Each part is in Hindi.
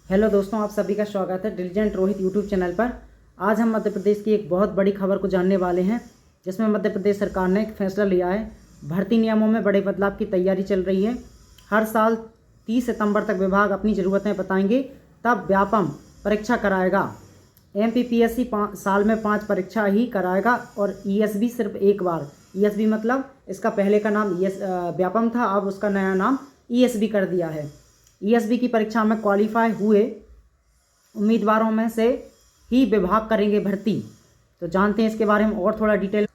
हेलो दोस्तों, आप सभी का स्वागत है डिलीजेंट रोहित यूट्यूब चैनल पर। आज हम मध्य प्रदेश की एक बहुत बड़ी खबर को जानने वाले हैं, जिसमें मध्य प्रदेश सरकार ने एक फैसला लिया है। भर्ती नियमों में बड़े बदलाव की तैयारी चल रही है। हर साल 30 सितंबर तक विभाग अपनी ज़रूरतें बताएंगे, तब व्यापम परीक्षा कराएगा। MPPSC साल में 5 परीक्षा ही कराएगा और ESB सिर्फ एक बार। ESB मतलब इसका पहले का नाम व्यापम था, अब उसका नया नाम ESB कर दिया है। ESB की परीक्षा में क्वालिफाई हुए उम्मीदवारों में से ही विभाग करेंगे भर्ती। तो जानते हैं इसके बारे में और थोड़ा डिटेल।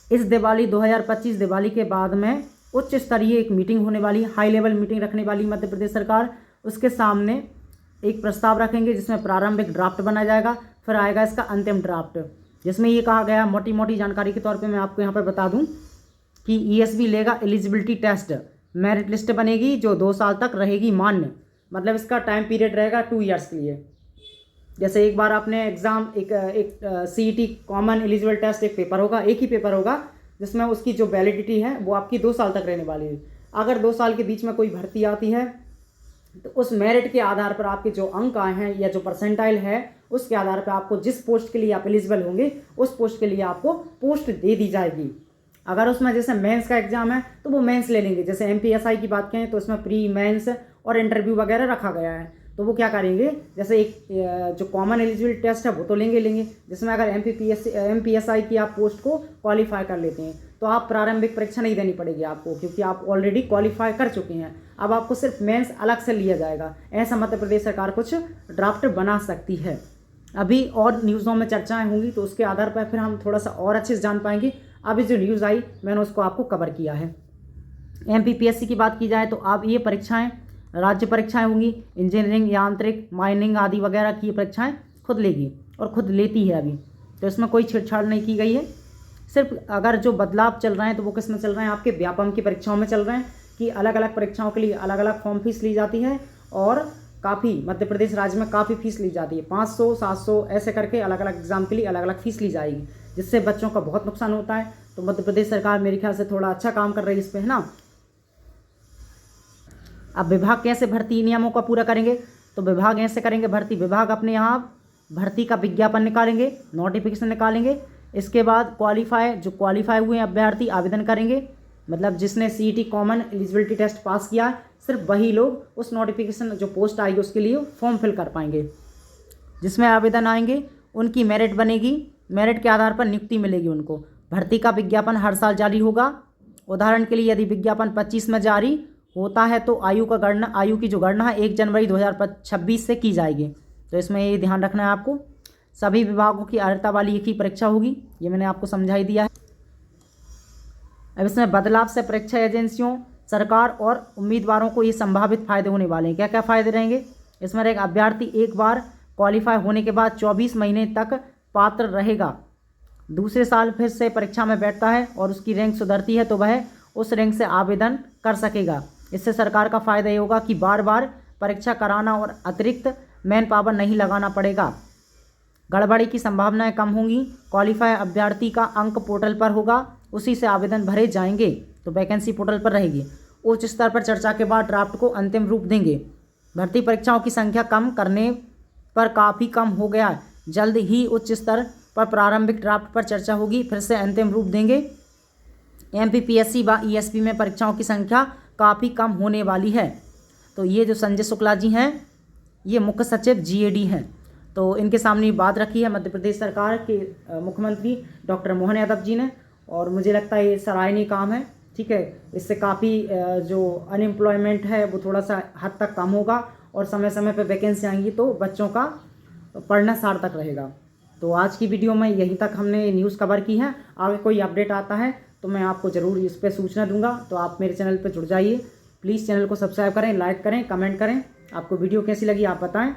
इस दिवाली 2025 दिवाली के बाद में उच्च स्तरीय एक मीटिंग होने वाली, हाई लेवल मीटिंग रखने वाली मध्य प्रदेश सरकार। उसके सामने एक प्रस्ताव रखेंगे जिसमें प्रारंभिक ड्राफ्ट बनाया जाएगा, फिर आएगा इसका अंतिम ड्राफ्ट, जिसमें ये कहा गया, मोटी मोटी जानकारी के तौर पे मैं आपको यहाँ पर बता दूँ कि ESB लेगा एलिजिबिलिटी टेस्ट। मेरिट लिस्ट बनेगी जो 2 साल तक रहेगी मान्य, मतलब इसका टाइम पीरियड रहेगा 2 ईयर्स के लिए। जैसे एक बार आपने एग्ज़ाम एक CET कॉमन एलिजिबल टेस्ट एक पेपर होगा, एक ही पेपर होगा, जिसमें उसकी जो वैलिडिटी है वो आपकी 2 साल तक रहने वाली है। अगर 2 साल के बीच में कोई भर्ती आती है तो उस मेरिट के आधार पर आपके जो अंक आए हैं या जो परसेंटाइल है उसके आधार पर आपको जिस पोस्ट के लिए आप एलिजिबल होंगे उस पोस्ट के लिए आपको पोस्ट दे दी जाएगी। अगर उसमें जैसे मेंस का एग्जाम है तो वो मेंस ले लेंगे। जैसे MPSI की बात करें तो उसमें प्री मेंस और इंटरव्यू वगैरह रखा गया है, तो वो क्या करेंगे, जैसे एक जो कॉमन एलिजिबिलिटी टेस्ट है वो तो लेंगे, जिसमें अगर MPSI की आप पोस्ट को क्वालिफाई कर लेते हैं तो आप प्रारंभिक परीक्षा नहीं देनी पड़ेगी आपको, क्योंकि आप ऑलरेडी क्वालिफाई कर चुके हैं। अब आपको सिर्फ मेंस अलग से लिया जाएगा। ऐसा मध्य प्रदेश सरकार कुछ ड्राफ्ट बना सकती है। अभी और न्यूज़ों में चर्चाएं होंगी तो उसके आधार पर फिर हम थोड़ा सा और अच्छे से जान पाएंगे। अभी जो न्यूज़ आई मैंने उसको आपको कवर किया है। MPPSC की बात की जाए तो अब ये परीक्षाएं राज्य परीक्षाएं होंगी। इंजीनियरिंग, यांत्रिक, माइनिंग आदि वगैरह की परीक्षाएं खुद लेगी और खुद लेती है अभी, तो इसमें कोई छेड़छाड़ नहीं की गई है। सिर्फ अगर जो बदलाव चल रहे हैं तो वो किस में चल रहे हैं, आपके व्यापम की परीक्षाओं में चल रहे हैं कि अलग अलग परीक्षाओं के लिए अलग अलग फॉर्म फीस ली जाती है और काफ़ी मध्य प्रदेश राज्य में काफ़ी फीस ली जाती है। 500, 700 ऐसे करके अलग अलग एग्जाम के लिए अलग अलग फीस ली जाएगी, जिससे बच्चों का बहुत नुकसान होता है। तो मध्य प्रदेश सरकार मेरे ख्याल से थोड़ा अच्छा काम कर रही है इस पर, है ना। अब विभाग कैसे भर्ती नियमों का पूरा करेंगे, तो विभाग ऐसे करेंगे भर्ती। विभाग अपने यहाँ भर्ती का विज्ञापन निकालेंगे, नोटिफिकेशन निकालेंगे। इसके बाद क्वालिफाई हुए अभ्यर्थी आवेदन करेंगे, मतलब जिसने CET common eligibility test pass किया है सिर्फ वही लोग उस नोटिफिकेशन जो पोस्ट आएगी उसके लिए फॉर्म फिल कर पाएंगे। जिसमें आवेदन आएंगे उनकी मेरिट बनेगी, मेरिट के आधार पर नियुक्ति मिलेगी उनको। भर्ती का विज्ञापन हर साल जारी होगा। उदाहरण के लिए यदि विज्ञापन 25 में जारी होता है तो आयु की जो गणना है 1 जनवरी 2026 से की जाएगी। तो इसमें ये ध्यान रखना है आपको। सभी विभागों की अर्हता वाली एक ही परीक्षा होगी, ये मैंने आपको समझा ही दिया है। अब इसमें बदलाव से परीक्षा एजेंसियों, सरकार और उम्मीदवारों को ये संभावित फायदे होने वाले हैं। क्या क्या फ़ायदे रहेंगे इसमें? एक अभ्यर्थी एक बार क्वालिफाई होने के बाद 24 महीने तक पात्र रहेगा। दूसरे साल फिर से परीक्षा में बैठता है और उसकी रैंक सुधरती है तो वह उस रैंक से आवेदन कर सकेगा। इससे सरकार का फ़ायदा ये होगा कि बार बार परीक्षा कराना और अतिरिक्त मैन पावर नहीं लगाना पड़ेगा। गड़बड़ी की संभावनाएं कम होंगी। क्वालिफाई अभ्यर्थी का अंक पोर्टल पर होगा, उसी से आवेदन भरे जाएंगे, तो वैकेंसी पोर्टल पर रहेगी। उच्च स्तर पर चर्चा के बाद ड्राफ्ट को अंतिम रूप देंगे। भर्ती परीक्षाओं की संख्या कम करने पर काफ़ी कम हो गया। जल्द ही उच्च स्तर पर प्रारंभिक ड्राफ्ट पर चर्चा होगी, फिर से अंतिम रूप देंगे। MPPSC व ESB में परीक्षाओं की संख्या काफ़ी कम होने वाली है। तो ये जो संजय शुक्ला जी हैं ये मुख्य सचिव GAD हैं, तो इनके सामने बात रखी है मध्य प्रदेश सरकार के मुख्यमंत्री डॉक्टर मोहन यादव जी ने, और मुझे लगता है ये सराहनीय काम है। ठीक है, इससे काफ़ी जो अनएम्प्लॉयमेंट है वो थोड़ा सा हद तक कम होगा और समय समय पर वैकेंसी आएंगी तो बच्चों का पढ़ना सार्थक रहेगा। तो आज की वीडियो में यहीं तक हमने न्यूज़ कवर की है। आगे कोई अपडेट आता है तो मैं आपको ज़रूर इस पर सूचना दूंगा, तो आप मेरे चैनल पर जुड़ जाइए। प्लीज़ चैनल को सब्सक्राइब करें, लाइक करें, कमेंट करें। आपको वीडियो कैसी लगी आप बताएं।